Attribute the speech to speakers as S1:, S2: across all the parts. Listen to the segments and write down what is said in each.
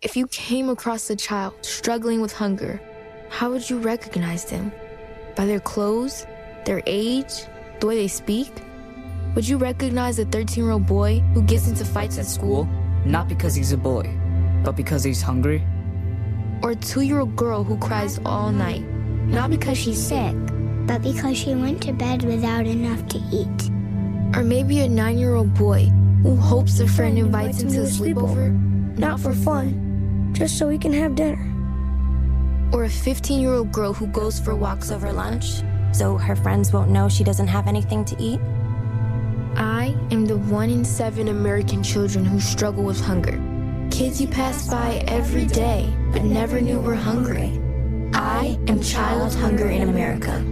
S1: If you came across a child struggling with hunger, how would you recognize them? By their clothes, their age, the way they speak? Would you recognize a 13-year-old boy who gets into fights at school?
S2: Not because he's a boy, but because he's hungry?
S1: Or a 2-year-old girl who cries all night?
S3: Not because she's sick, but because she went to bed without enough to eat.
S1: Or maybe a 9-year-old boy who hopes a friend invites him to a sleepover,
S3: not for fun, just so he can have dinner.
S1: Or a 15-year-old girl who goes for walks over lunch,
S4: so her friends won't know she doesn't have anything to eat.
S1: I am the 1 in 7 American children who struggle with hunger. Kids you pass by every day, but never knew were hungry. I am child hunger in America.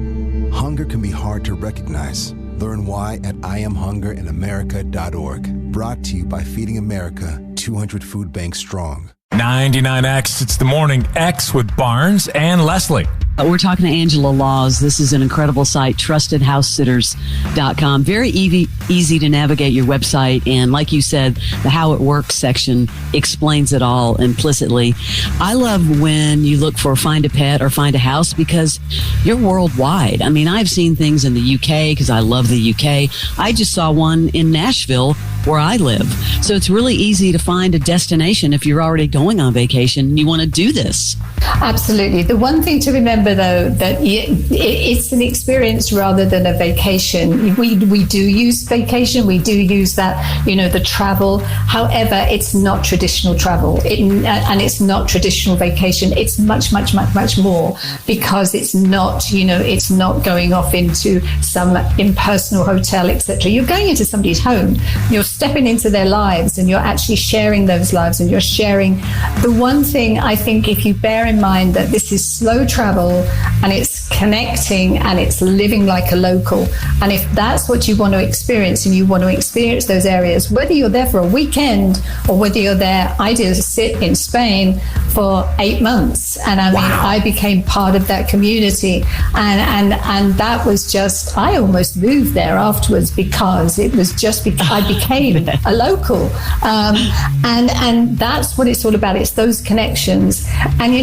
S5: Hunger can be hard to recognize. Learn why at IamHungerInAmerica.org. Brought to you by Feeding America, 200 Food Banks Strong.
S6: 99X, it's the Morning X with Barnes and Leslie.
S7: We're talking to Angela Laws. This is an incredible site, trustedhousesitters.com. Very easy to navigate your website. And like you said, the How It Works section explains it all implicitly. I love when you look for find a pet or find a house because you're worldwide. I mean, I've seen things in the UK because I love the UK. I just saw one in Nashville where I live. So it's really easy to find a destination if you're already going on vacation and you want to do this.
S8: Absolutely. The one thing to remember, though, that it's an experience rather than a vacation. We do use vacation. We do use that, the travel. However, it's not traditional travel and it's not traditional vacation. It's much, much, much, much more because it's not, it's not going off into some impersonal hotel, etc. You're going into somebody's home. You're stepping into their lives and you're actually sharing those lives and you're sharing. The one thing I think, if you bear in mind that this is slow travel and it's connecting and it's living like a local, and if that's what you want to experience and you want to experience those areas, whether you're there for a weekend or whether you're there, I did sit in Spain for 8 months, and I mean, I became part of that community, and that was just, I almost moved there afterwards because it was just I became a local, and that's what it's all about. It's those connections. And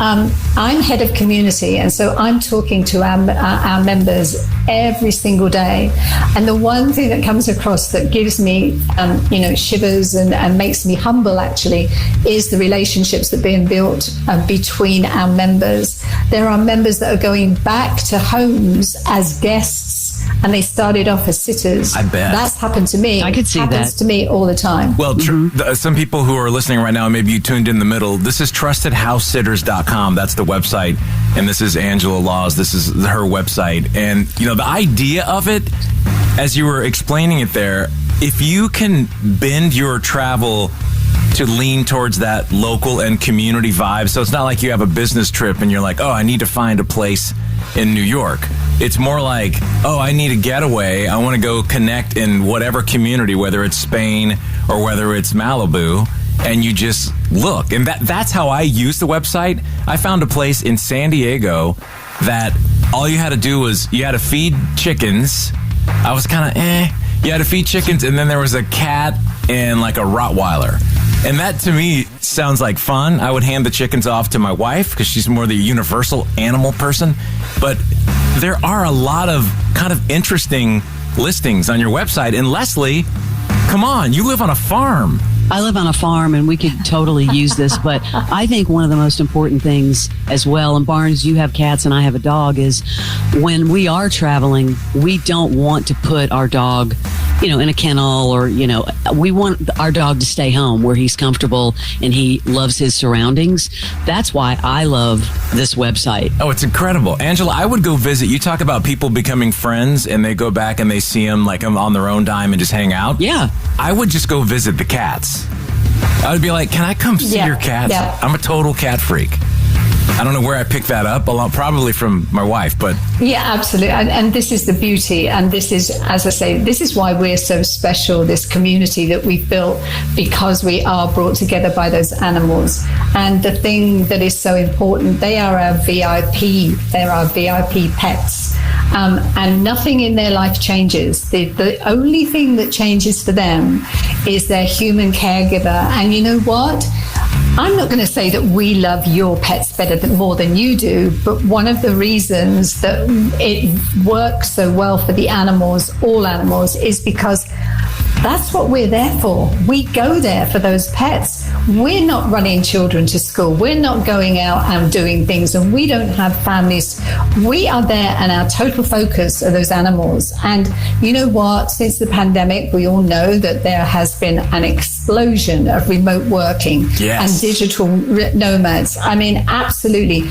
S8: I'm head of community, and so I'm talking to our members every single day. And the one thing that comes across that gives me, shivers and makes me humble, actually, is the relationships that are being built between our members. There are members that are going back to homes as guests, and they started off as sitters.
S6: I bet.
S8: That's happened to me.
S7: I could see that.
S8: Happens to me all the time.
S6: Well, some people who are listening right now, maybe you tuned in the middle. This is trustedhousesitters.com. That's the website. And this is Angela Laws. This is her website. And, the idea of it, as you were explaining it there, if you can bend your travel to lean towards that local and community vibe. So it's not like you have a business trip and you're like, oh, I need to find a place in New York. It's more like, oh, I need a getaway. I want to go connect in whatever community, whether it's Spain or whether it's Malibu. And you just look. And that's how I use the website. I found a place in San Diego that all you had to do was you had to feed chickens. I was kind of You had to feed chickens, and then there was a cat and like a Rottweiler. And that to me sounds like fun. I would hand the chickens off to my wife because she's more the universal animal person. But there are a lot of kind of interesting listings on your website. And Leslie, come on, you live on a farm.
S7: I live on a farm and we could totally use this, but I think one of the most important things as well, and Barnes, you have cats and I have a dog, is when we are traveling, we don't want to put our dog, in a kennel or, we want our dog to stay home where he's comfortable and he loves his surroundings. That's why I love this website.
S6: Oh, it's incredible. Angela, I would go visit. You talk about people becoming friends and they go back and they see them like on their own dime and just hang out.
S7: Yeah.
S6: I would just go visit the cats. I would be like, can I come see your cats?
S8: Yeah.
S6: I'm a total cat freak. I don't know where I picked that up, probably from my wife, but...
S8: Yeah, absolutely. And this is the beauty. And this is, as I say, this is why we're so special, this community that we've built, because we are brought together by those animals. And the thing that is so important, they are our VIP. They're our VIP pets. And nothing in their life changes. The only thing that changes for them is their human caregiver. And you know what? I'm not going to say that we love your pets more than you do, but one of the reasons that it works so well for the animals, all animals, is because that's what we're there for. We go there for those pets. We're not running children to school. We're not going out and doing things, and we don't have families. We are there, and our total focus are those animals. And you know what? Since the pandemic, we all know that there has been an explosion of remote working and digital nomads. I mean, absolutely.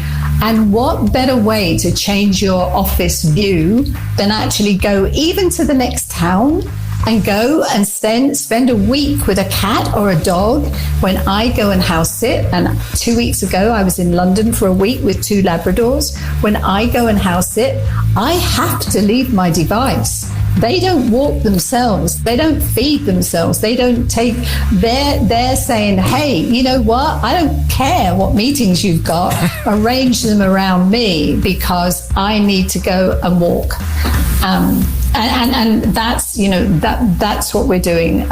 S8: And what better way to change your office view than actually go even to the next town and go and spend a week with a cat or a dog. When I go and house sit, and 2 weeks ago I was in London for a week with 2 Labradors. When I go and house sit, I have to leave my device. They don't walk themselves. They don't feed themselves. They don't take, they're saying, hey, you know what? I don't care what meetings you've got. Arrange them around me because I need to go and walk. And that's, you know, that's what we're doing.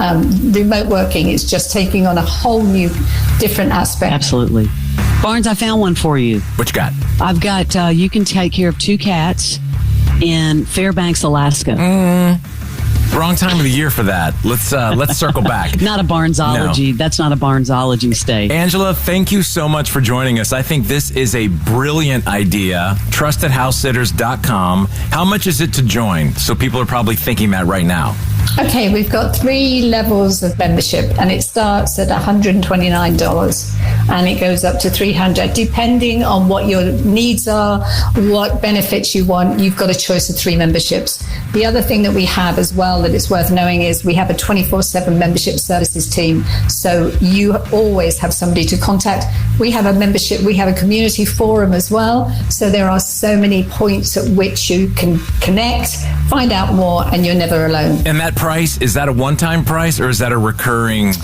S8: Remote working is just taking on a whole new, different aspect.
S7: Absolutely. Barnes, I found one for you.
S6: What you got?
S7: I've got, you can take care of 2 cats in Fairbanks, Alaska.
S6: Wrong time of the year for that. Let's circle back.
S7: Not a Barnesology. No. That's not a Barnesology state.
S6: Angela, thank you so much for joining us. I think this is a brilliant idea. TrustedHouseSitters.com. How much is it to join? So people are probably thinking that right now.
S8: Okay, we've got 3 levels of membership, and it starts at $129 and it goes up to $300, depending on what your needs are, what benefits you want. You've got a choice of 3 memberships. The other thing that we have as well that it's worth knowing is we have a 24/7 membership services team. So you always have somebody to contact. We have a membership, we have a community forum as well. So there are so many points at which you can connect, find out more, and you're never alone.
S6: And that price, is that a one-time price or is that a recurring?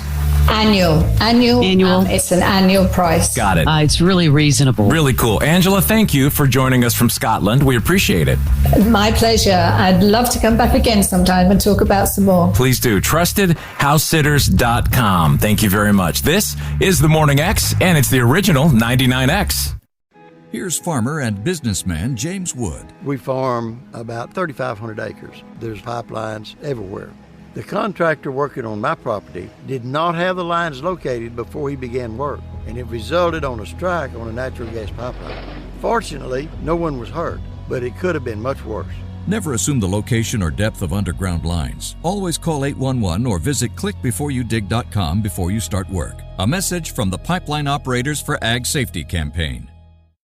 S8: Annual. It's an annual price.
S6: Got it.
S7: It's really reasonable. Really
S6: cool. Angela, thank you for joining us from Scotland. We appreciate it.
S8: My pleasure. I'd love to come back again sometime and talk about some more.
S6: Please do. TrustedHouseSitters.com. Thank you very much. This is the Morning X, and it's the original 99X.
S9: Here's farmer and businessman James Wood.
S10: We farm about 3,500 acres. There's pipelines everywhere. The contractor working on my property did not have the lines located before he began work, and it resulted on a strike on a natural gas pipeline. Fortunately, no one was hurt, but it could have been much worse.
S9: Never assume the location or depth of underground lines. Always call 811 or visit clickbeforeyoudig.com before you start work. A message from the Pipeline Operators for Ag Safety campaign.